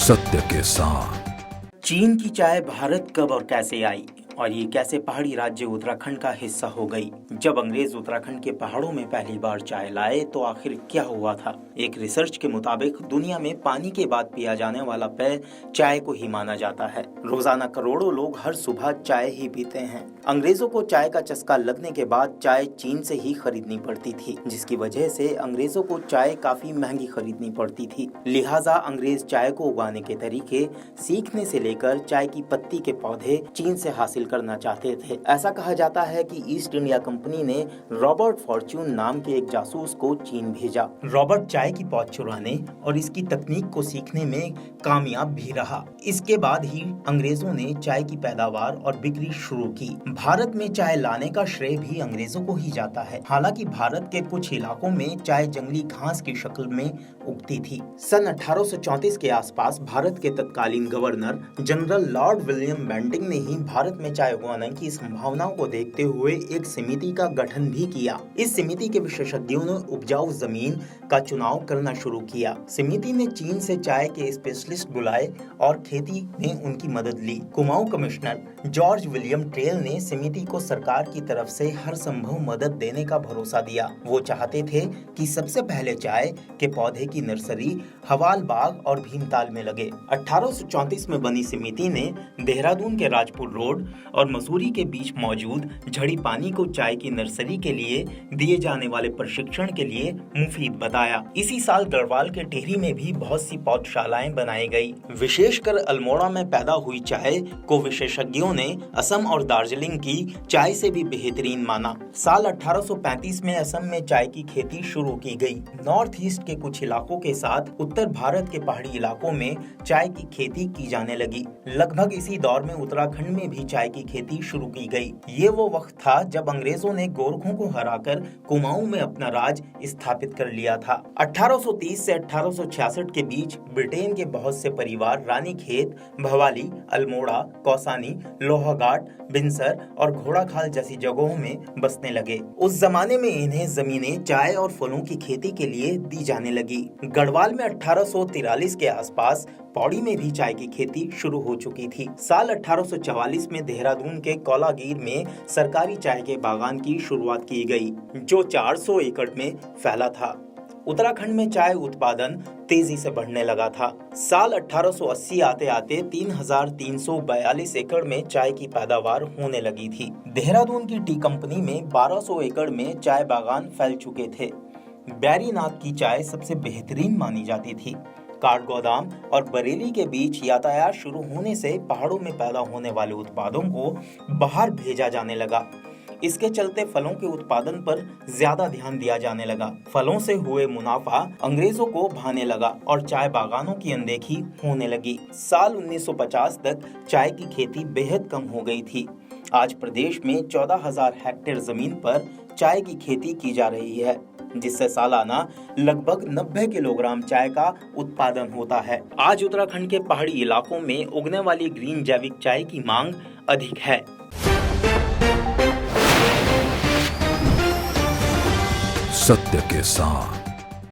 सत्य के साथ। चीन की चाय भारत कब और कैसे आई और ये कैसे पहाड़ी राज्य उत्तराखंड का हिस्सा हो गई? जब अंग्रेज उत्तराखंड के पहाड़ों में पहली बार चाय लाए तो आखिर क्या हुआ था? एक रिसर्च के मुताबिक दुनिया में पानी के बाद पिया जाने वाला पेय चाय को ही माना जाता है। रोजाना करोड़ों लोग हर सुबह चाय ही पीते हैं। अंग्रेजों को चाय का चस्का लगने के बाद चाय चीन से ही खरीदनी पड़ती थी, जिसकी वजह से अंग्रेजों को चाय काफी महंगी खरीदनी पड़ती थी। लिहाजा अंग्रेज चाय को उगाने के तरीके सीखने से लेकर चाय की पत्ती के पौधे चीन से हासिल करना चाहते थे। ऐसा कहा जाता है कि ईस्ट इंडिया कंपनी ने रॉबर्ट फॉर्च्यून नाम के एक जासूस को चीन भेजा। रॉबर्ट चाय की पौध चुराने और इसकी तकनीक को सीखने में कामयाब भी रहा। इसके बाद ही अंग्रेजों ने चाय की पैदावार और बिक्री शुरू की। भारत में चाय लाने का श्रेय भी अंग्रेजों को ही जाता है। हालांकि भारत के कुछ इलाकों में चाय जंगली घास की शक्ल में उगती थी। सन 1834 के आसपास भारत के तत्कालीन governor general Lord William Bentinck ने ही भारत में चाय उगाने की संभावनाओं को देखते हुए एक समिति का गठन भी किया। इस समिति के विशेषज्ञों ने उपजाऊ जमीन का चुनाव करना शुरू किया। समिति ने चीन से चाय के स्पेशलिस्ट बुलाए और खेती में उनकी मदद ली। Kumaon commissioner George William Trail ने समिति को सरकार की तरफ से हर संभव मदद देने का भरोसा दिया। वो चाहते थे कि सबसे पहले चाय के पौधे की नर्सरी हवाल बाग और भीमताल में लगे। 1834 में बनी समिति ने देहरादून के राजपुर रोड और मसूरी के बीच मौजूद झड़ी पानी को चाय की नर्सरी के लिए दिए जाने वाले प्रशिक्षण के लिए मुफीद बताया। इसी साल गढ़वाल के टिहरी में भी बहुत सी पौधशालाएं बनाई गई। विशेषकर अल्मोड़ा में पैदा हुई चाय को विशेषज्ञों ने असम और दार्जिलिंग की चाय से भी बेहतरीन माना। साल 1835 में असम में चाय की खेती शुरू की गई। नॉर्थ ईस्ट के कुछ इलाकों के साथ उत्तर भारत के पहाड़ी इलाकों में चाय की खेती की जाने लगी। लगभग इसी दौर में उत्तराखंड में भी चाय की खेती शुरू की गई। ये वो वक्त था जब अंग्रेजों ने गोरखों को हराकर कुमाऊं में अपना राज स्थापित कर लिया था। 1830 से 1866 के बीच ब्रिटेन के बहुत से परिवार रानीखेत, भवाली, अल्मोड़ा, कौसानी, लोहाघाट, बिनसर और घोड़ाखाल जैसी जगहों में बसने लगे। उस जमाने में इन्हें जमीनें चाय और फलों की खेती के लिए दी जाने लगी। गढ़वाल में 1843 के आसपास पौड़ी में भी चाय की खेती शुरू हो चुकी थी। साल 1844 में देहरादून के कौलागीर में सरकारी चाय के बागान की शुरुआत की गई, जो 400 एकड़ में फैला था। उत्तराखंड में चाय उत्पादन तेजी से बढ़ने लगा था। साल 1880 आते आते 3342 एकड़ में चाय की पैदावार होने लगी थी। देहरादून की टी कंपनी में 1200 एकड़ में चाय बागान फैल चुके थे। बैरीनाथ की चाय सबसे बेहतरीन मानी जाती थी। काठगोदाम और बरेली के बीच यातायात शुरू होने से पहाड़ों में पैदा होने वाले उत्पादों को बाहर भेजा जाने लगा। इसके चलते फलों के उत्पादन पर ज्यादा ध्यान दिया जाने लगा। फलों से हुए मुनाफा अंग्रेजों को भाने लगा और चाय बागानों की अनदेखी होने लगी। साल 1950 तक चाय की खेती बेहद कम हो गई थी। आज प्रदेश में 14,000 हेक्टेयर जमीन पर चाय की खेती की जा रही है, जिससे सालाना लगभग 90 किलोग्राम चाय का उत्पादन होता है। आज उत्तराखंड के पहाड़ी इलाकों में उगने वाली ग्रीन जैविक चाय की मांग अधिक है। सत्य के साथ।